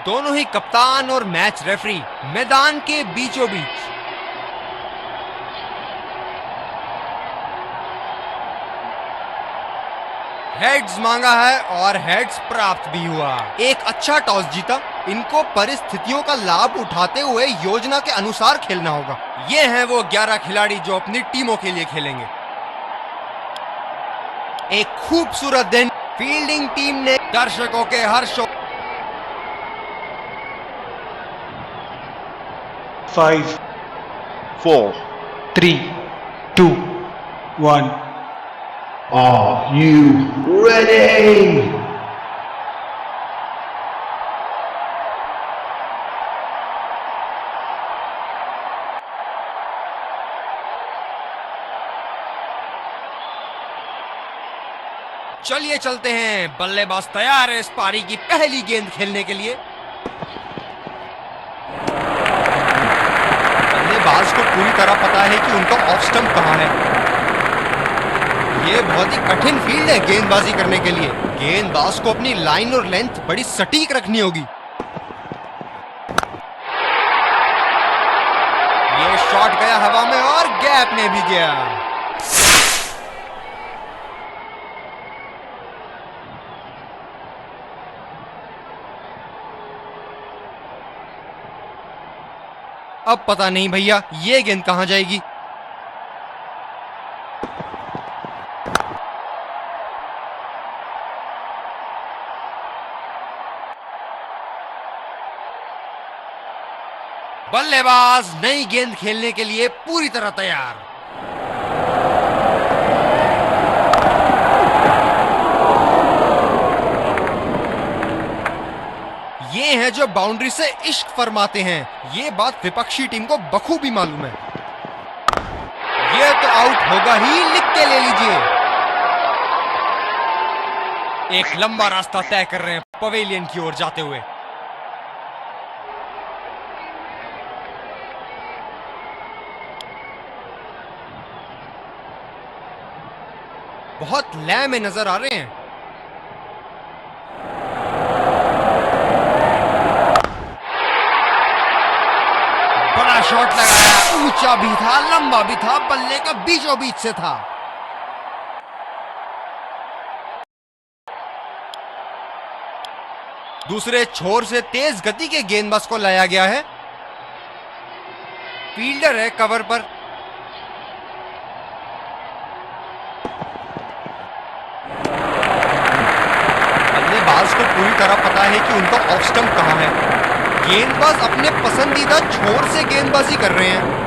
दोनों ही कप्तान और मैच रेफरी मैदान के बीचों बीच। हेड्स मांगा है और हेड्स प्राप्त भी हुआ। एक अच्छा टॉस जीता। इनको परिस्थितियों का लाभ उठाते हुए योजना के अनुसार खेलना होगा। ये हैं वो 11 खिलाड़ी जो अपनी टीमों के लिए खेलेंगे। एक खूबसूरत दिन फील्डिंग टीम ने दर्शकों के हर्षों 5, 4. 3, 2, 1. Are you ready? चलिए चलते हैं। बल्लेबाज तैयार है इस पारी की पहली गेंद खेलने के लिए। बल्लेबाज को पूरी तरह पता है कि उनका ऑफ स्टंप कहां है। ये बहुत ही कठिन फील्ड है गेंदबाजी करने के लिए। गेंदबाज को अपनी लाइन और लेंथ बड़ी सटीक रखनी होगी। ये शॉट गया हवा में और गैप में भी गया। अब पता नहीं भैया ये गेंद कहां जाएगी। बल्लेबाज नई गेंद खेलने के लिए पूरी तरह तैयार। ये हैं जो बाउंड्री से इश्क फरमाते हैं। ये बात विपक्षी टीम को बखूबी मालूम है। ये तो आउट होगा ही, लिख के ले लीजिए। एक लंबा रास्ता तय कर रहे हैं पवेलियन की ओर जाते हुए। बहुत लय में नजर आ रहे हैं। बड़ा शॉट लगाया, ऊंचा भी था, लंबा भी था, बल्ले का बीचों बीच से था। दूसरे छोर से तेज गति के गेंदबाज को लाया गया है। फील्डर है कवर पर। बल्लेबाज को पूरी तरह पता है कि उनका ऑफ स्टंप कहां है। गेंदबाज अपने पसंदीदा छोर से गेंदबाजी कर रहे हैं।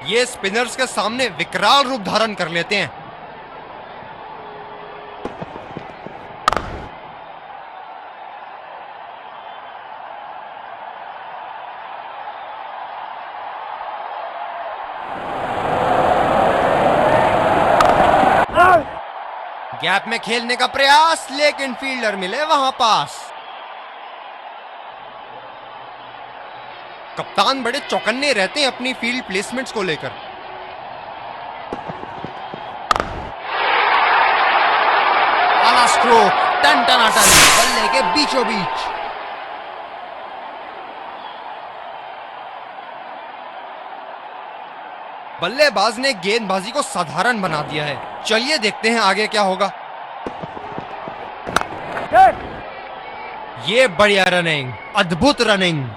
ये स्पिनर्स के सामने विकराल रूप धारण कर लेते हैं। गैप में खेलने का प्रयास, लेकिन फील्डर मिले वहां पास। कप्तान बड़े चौकन्ने रहते हैं अपनी फील्ड प्लेसमेंट्स को लेकर। आला स्ट्रोक, टन टनाटन, बल्ले के बीचों बीच। बल्लेबाज ने गेंदबाजी को साधारण बना दिया है। चलिए देखते हैं आगे क्या होगा। ये बढ़िया रनिंग, अद्भुत running.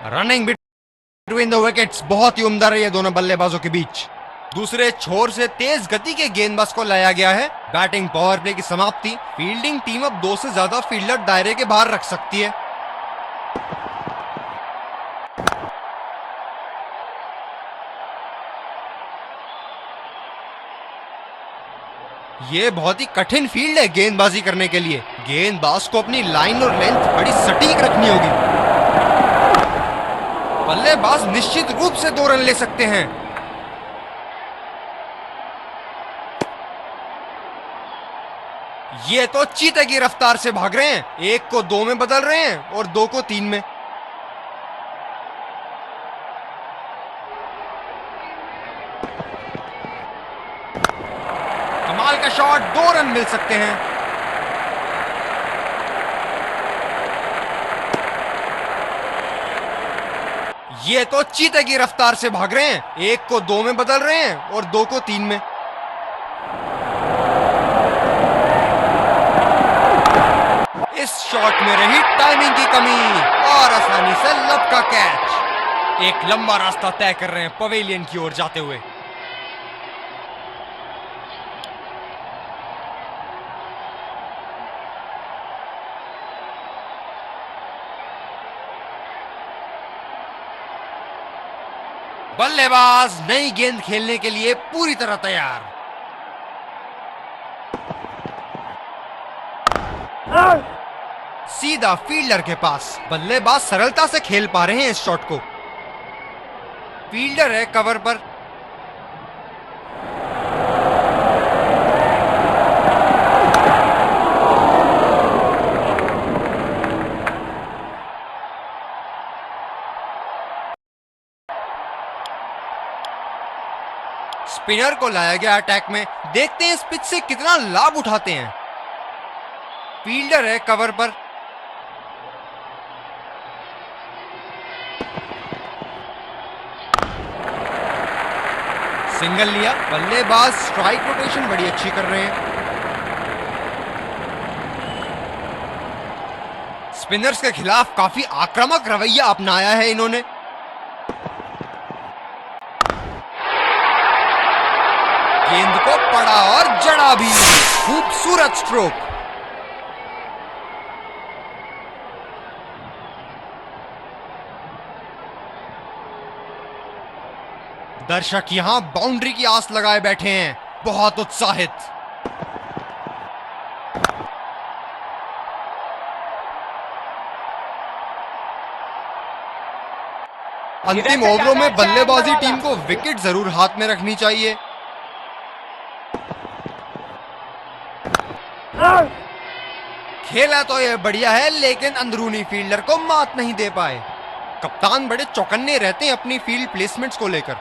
Running between the wickets बहुत ही उम्दा रही है दोनों बल्लेबाजों के बीच। दूसरे छोर से तेज गति के गेंदबाज को लाया गया है। बैटिंग पावर प्ले की समाप्ति। फील्डिंग टीम अब 2 से ज्यादा फील्डर दायरे के बाहर रख सकती है। ये बहुत ही कठिन फील्ड है गेंदबाजी करने के लिए। गेंदबाज को अपनी लाइन और लेंथ बड़ी सटीक रखनी होगी। बल्लेबाज निश्चित रूप से 2 रन ले सकते हैं। ये तो चीते की रफ्तार से भाग रहे हैं। 1 को 2 में बदल रहे हैं और 2 को 3 में। शॉट 2 रन मिल सकते हैं। ये तो चीते की रफ्तार से भाग रहे हैं, 1 को 2 में बदल रहे हैं और 2 को 3 में। इस शॉट में रही टाइमिंग की कमी और आसानी से लब का कैच। एक लंबा रास्ता तय कर रहे हैं पवेलियन की ओर जाते हुए। बल्लेबाज नई गेंद खेलने के लिए पूरी तरह तैयार। सीधा फील्डर के पास। बल्लेबाज सरलता से खेल पा रहे हैं इस शॉट को। फील्डर है कवर पर। स्पिनर को लाया गया अटैक में। देखते हैं इस पिच से कितना लाभ उठाते हैं। फील्डर है कवर पर। सिंगल लिया। बल्लेबाज स्ट्राइक रोटेशन बड़ी अच्छी कर रहे हैं। स्पिनर्स के खिलाफ काफी आक्रामक रवैया अपनाया है इन्होंने। गेंद को पड़ा और जड़ा भी। खूबसूरत स्ट्रोक। दर्शक यहां बाउंड्री की आस लगाए बैठे हैं, बहुत उत्साहित। अंतिम ओवरों में बल्लेबाजी टीम को विकेट जरूर हाथ में रखनी चाहिए। खेला तो यह बढ़िया है, लेकिन अंदरूनी फील्डर को मात नहीं दे पाए। कप्तान बड़े चौकन्ने रहते हैं अपनी फील्ड प्लेसमेंट्स को लेकर।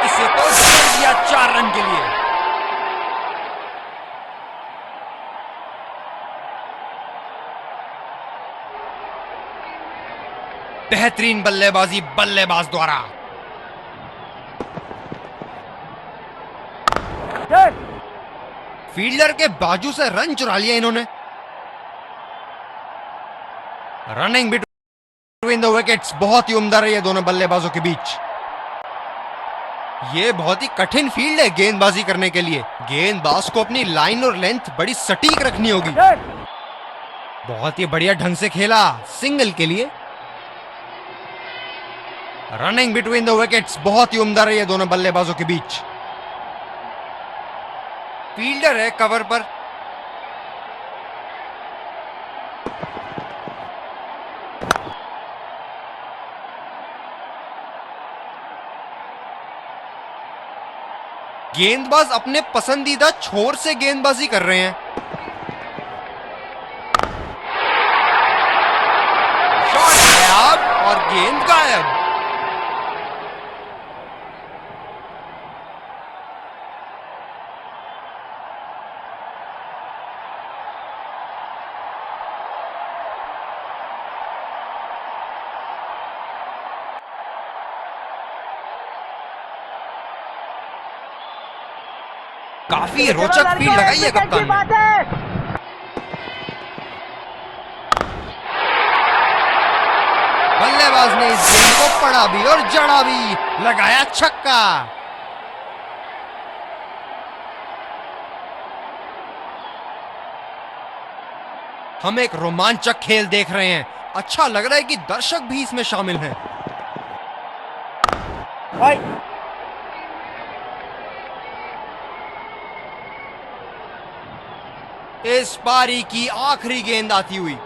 इसे तो छोड़ दिया 4 रन के लिए। बेहतरीन बल्लेबाजी बल्लेबाज द्वारा। फील्डर के बाजू से रन चुरा लिया इन्होंने। रनिंग बिटवीन द विकेट्स बहुत ही उम्दा रही है दोनों बल्लेबाजों के बीच। ये बहुत ही कठिन फील्ड है गेंदबाजी करने के लिए। गेंदबाज को अपनी लाइन और लेंथ बड़ी सटीक रखनी होगी। बहुत ही बढ़िया ढंग से खेला सिंगल के लिए। रनिंग बिटवीन द विकेट्स बहुत ही उम्दा रही है दोनों बल्लेबाजों के बीच। फील्डर है कवर पर। गेंदबाज अपने पसंदीदा छोर से गेंदबाजी कर रहे हैं। शॉट गायब और गेंद गायब। काफी रोचक फील्ड लगाई है कप्तान ने। बल्लेबाज ने इस गेंद को पड़ा भी और जड़ा भी। लगाया छक्का। हम एक रोमांचक खेल देख रहे हैं। अच्छा लग रहा है कि दर्शक भी इसमें शामिल हैं। इस पारी की आखिरी गेंद आती हुई।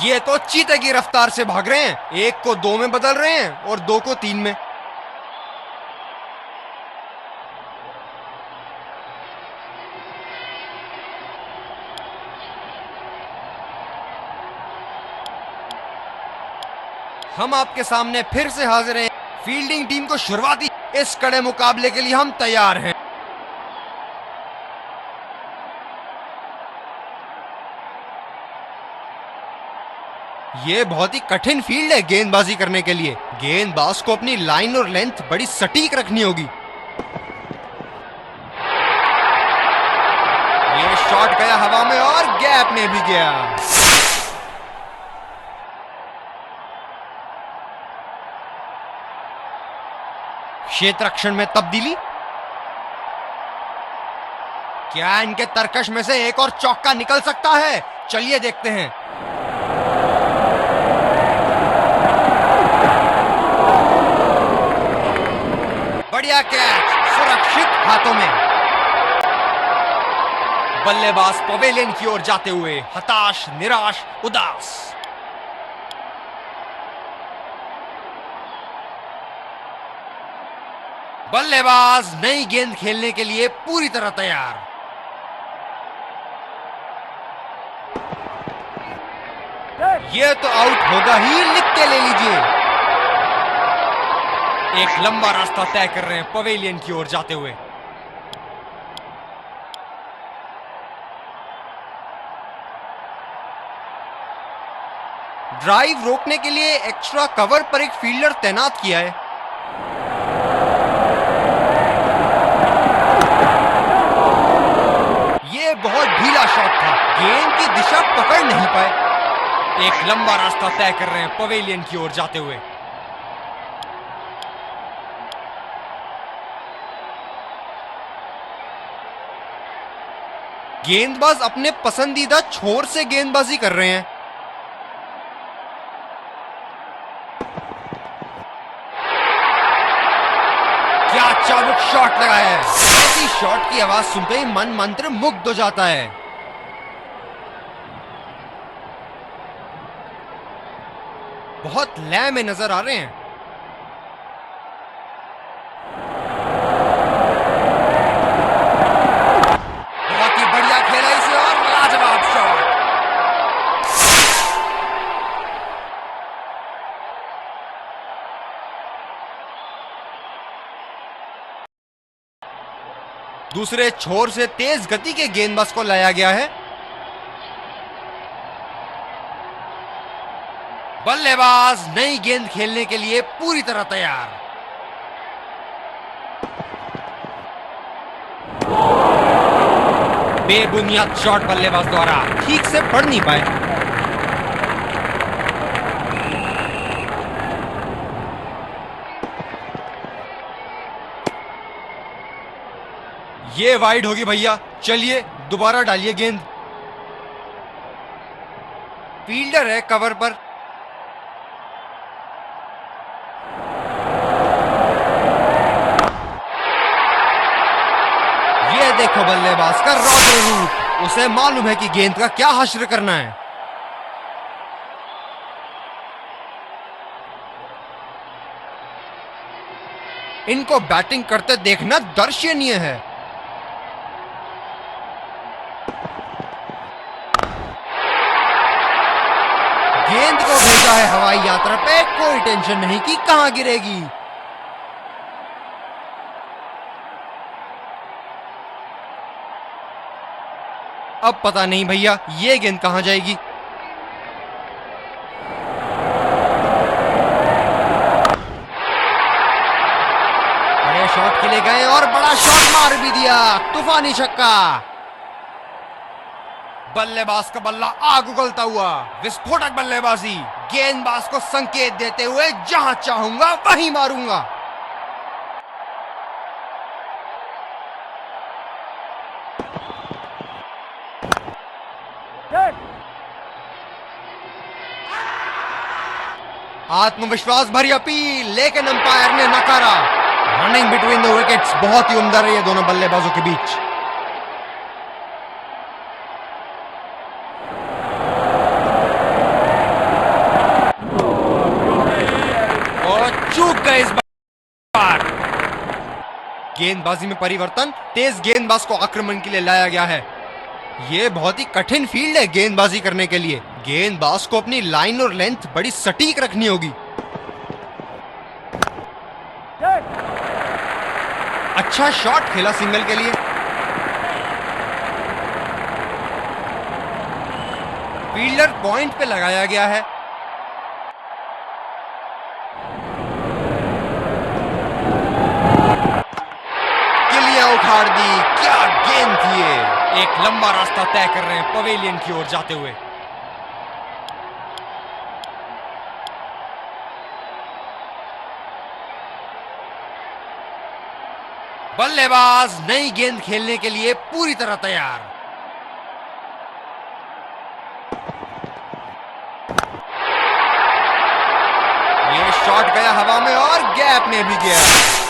ये तो चीते की रफ्तार से भाग रहे हैं, 1 को 2 में बदल रहे हैं और 2 को 3 में। हम आपके सामने फिर से हाजिर हैं। फील्डिंग टीम को शुरुआती इस कड़े मुकाबले के लिए हम तैयार हैं। ये बहुत ही कठिन फील्ड है गेंदबाजी करने के लिए। गेंदबाज को अपनी लाइन और लेंथ बड़ी सटीक रखनी होगी। ये शॉट गया हवा में और गैप में भी गया। क्षेत्र रक्षण में तब्दीली। क्या इनके तरकश में से एक और चौका निकल सकता है? चलिए देखते हैं। बढ़िया कैच, सुरक्षित हाथों में। बल्लेबाज पवेलियन की ओर जाते हुए हताश, निराश, उदास। बल्लेबाज नई गेंद खेलने के लिए पूरी तरह तैयार। ये तो आउट होगा ही, लिख के ले लीजिए। एक लंबा रास्ता तय कर रहे हैं पवेलियन की ओर जाते हुए। ड्राइव रोकने के लिए एक्स्ट्रा कवर पर एक फील्डर तैनात किया है। ये बहुत ढीला शॉट था, गेंद की दिशा पकड़ नहीं पाए। एक लंबा रास्ता तय कर रहे हैं पवेलियन की ओर जाते हुए। गेंदबाज अपने पसंदीदा छोर से गेंदबाजी कर रहे हैं। क्या चाबुक शॉट लगाया है। ऐसी शॉट की आवाज सुनते ही मन मंत्र मुग्ध हो जाता है। बहुत लय में नजर आ रहे हैं। बहुत ही बढ़िया खेला इसे और लाजवाब शॉट। दूसरे छोर से तेज गति के गेंदबाज को लाया गया है। बल्लेबाज नई गेंद खेलने के लिए पूरी तरह तैयार। बेबुनियाद शॉट बल्लेबाज द्वारा ठीक से पड़ नहीं पाए। ये वाइड होगी भैया। चलिए दोबारा डालिए गेंद। फील्डर है कवर पर। ये देखो बल्लेबाज का रौद्र रूप। उसे मालूम है कि गेंद का क्या हश्र करना है। इनको बैटिंग करते देखना दर्शनीय है। गेंद को भेजा है हवाई यात्रा पे, कोई टेंशन नहीं कि कहां गिरेगी। अब पता नहीं भैया ये गेंद कहां जाएगी। बड़े शॉट के लिए गए और बड़ा शॉट मार भी दिया। तूफानी छक्का। बल्लेबाज का बल्ला आग उगलता हुआ। विस्फोटक बल्लेबाजी। गेंदबाज को संकेत देते हुए जहां चाहूंगा वहीं मारूंगा। आत्मविश्वास भरी अपील, लेकिन अंपायर ने नकारा। रनिंग बिटवीन द विकेट्स बहुत ही उम्दा रही है दोनों बल्लेबाजों के बीच। और चूक गए इस बार। गेंदबाजी में परिवर्तन। तेज गेंदबाज को आक्रमण के लिए लाया गया है। यह बहुत ही कठिन फील्ड है गेंदबाजी करने के लिए। गेंदबाज को अपनी लाइन और लेंथ बड़ी सटीक रखनी होगी। अच्छा शॉट खेला सिंगल के लिए। फील्डर पॉइंट पे लगाया गया है। किलियां उखाड़ दी, क्या गेंद थी ये। एक लंबा रास्ता तय कर रहे हैं पवेलियन की ओर जाते हुए। बल्लेबाज नई गेंद खेलने के लिए पूरी तरह तैयार। ये शॉट गया हवा में और गैप में भी गया।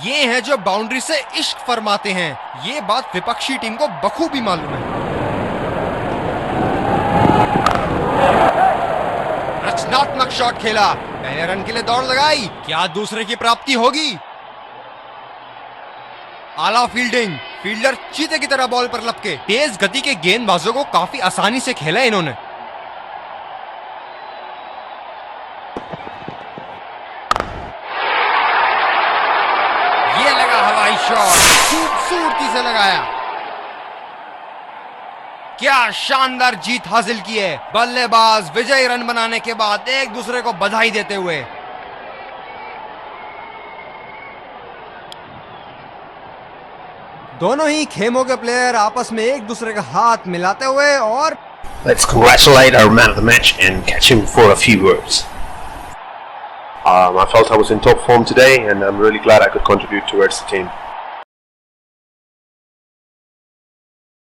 ये हैं जो बाउंड्री से इश्क फरमाते हैं। ये बात विपक्षी टीम को बखूबी मालूम है। रचनात्मक शॉट खेला, पहले रन के लिए दौड़ लगाई, क्या दूसरे की प्राप्ति होगी। आला फील्डिंग, फील्डर चीते की तरह बॉल पर लपके। तेज गति के गेंदबाजों को काफी आसानी से खेला इन्होंने। हवाई शॉट खूबसूरती से लगाया। क्या शानदार जीत हासिल की है। बल्लेबाज विजयी रन बनाने के बाद एक दूसरे को बधाई देते हुए। दोनों ही खेमों के प्लेयर आपस में एक दूसरे का हाथ मिलाते हुए और Let's congratulate our man of the match and catch him for a few words. I felt I was in top form today and I'm really glad I could contribute towards the team.